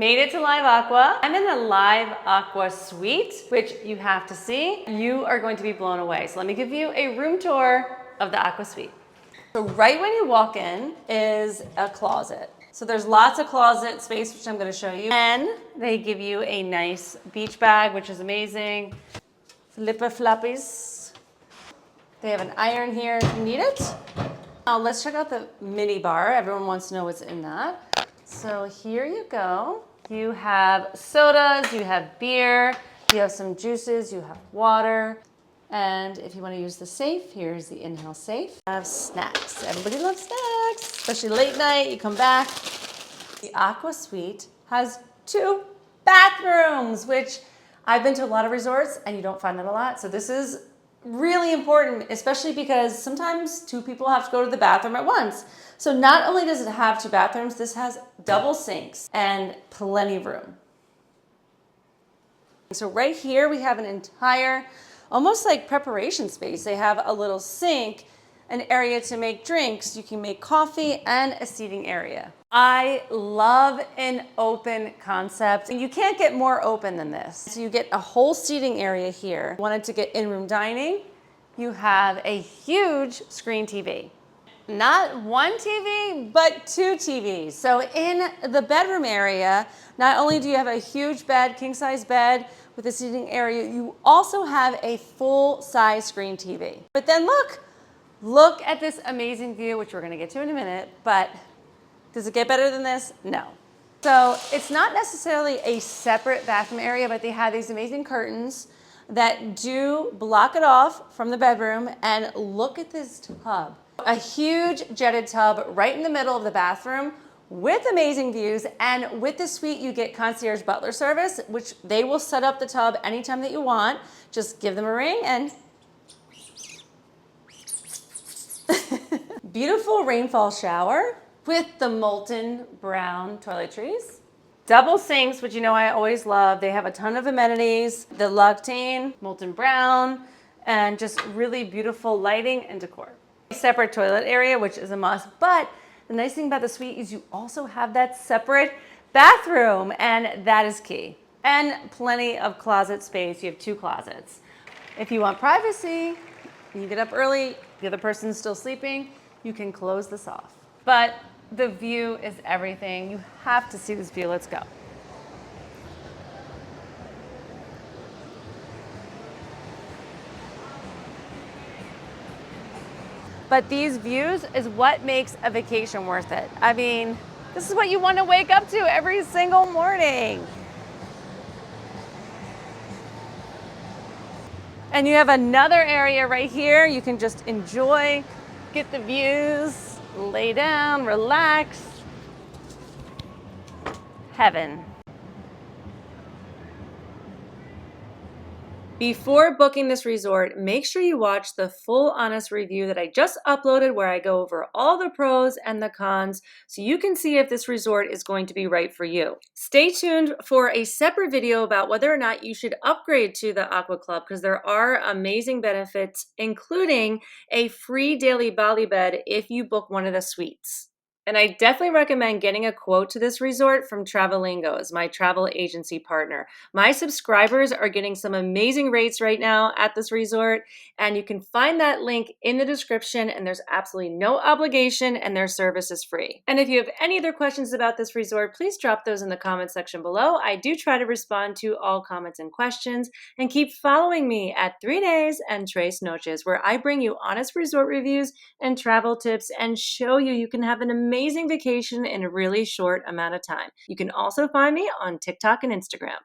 Made it to Live Aqua. I'm in the Live Aqua Suite, which you have to see. You are going to be blown away. So let me give you a room tour of the Aqua Suite. So right when you walk in is a closet. So there's lots of closet space, which I'm going to show you. And they give you a nice beach bag, which is amazing. Flipper floppies. They have an iron here if you need it. Now let's check out the mini bar. Everyone wants to know what's in that. So here you go. You have sodas, you have beer, you have some juices, you have water. And if you want to use the safe, here's the in-house safe. You have snacks. Everybody loves snacks, especially late night, you come back. The Aqua Suite has 2 bathrooms, which I've been to a lot of resorts and you don't find that a lot. So this is really important, especially because sometimes 2 people have to go to the bathroom at once. So not only does it have 2 bathrooms, this has double sinks and plenty of room. So right here we have an entire, almost like preparation space. They have a little sink, an area to make drinks. You can make coffee and a seating area. I love an open concept. You can't get more open than this. So you get a whole seating area here. Wanted to get in-room dining. You have a huge screen TV. Not 1 TV, but 2 TVs. So in the bedroom area, not only do you have a huge bed, king-size bed with a seating area, you also have a full-size screen TV. But then look at this amazing view, which we're gonna get to in a minute, but does it get better than this? No. So it's not necessarily a separate bathroom area, but they have these amazing curtains that do block it off from the bedroom. And look at this tub. A huge jetted tub right in the middle of the bathroom with amazing views. And with the suite, you get concierge butler service, which they will set up the tub anytime that you want. Just give them a ring and beautiful rainfall shower with the molten brown toiletries. Double sinks, which you know I always love. They have a ton of amenities. The Lactane, molten brown, and just really beautiful lighting and decor. Separate toilet area, which is a must, but the nice thing about the suite is you also have that separate bathroom, and that is key. And plenty of closet space. You have 2 closets. If you want privacy, you get up early, the other person's still sleeping, you can close this off. But the view is everything. You have to see this view. Let's go. But these views is what makes a vacation worth it. I mean, this is what you want to wake up to every single morning. And you have another area right here. You can just enjoy, get the views, lay down, relax. Heaven. Before booking this resort, make sure you watch the full honest review that I just uploaded where I go over all the pros and the cons so you can see if this resort is going to be right for you. Stay tuned for a separate video about whether or not you should upgrade to the Aqua Club because there are amazing benefits, including a free daily Bali bed if you book one of the suites. And I definitely recommend getting a quote to this resort from Travelingos, my travel agency partner. My subscribers are getting some amazing rates right now at this resort, and you can find that link in the description, and there's absolutely no obligation, and their service is free. And if you have any other questions about this resort, please drop those in the comment section below. I do try to respond to all comments and questions, and keep following me at 3 Days and Tres Noches, where I bring you honest resort reviews and travel tips and show you can have an amazing vacation in a really short amount of time. You can also find me on TikTok and Instagram.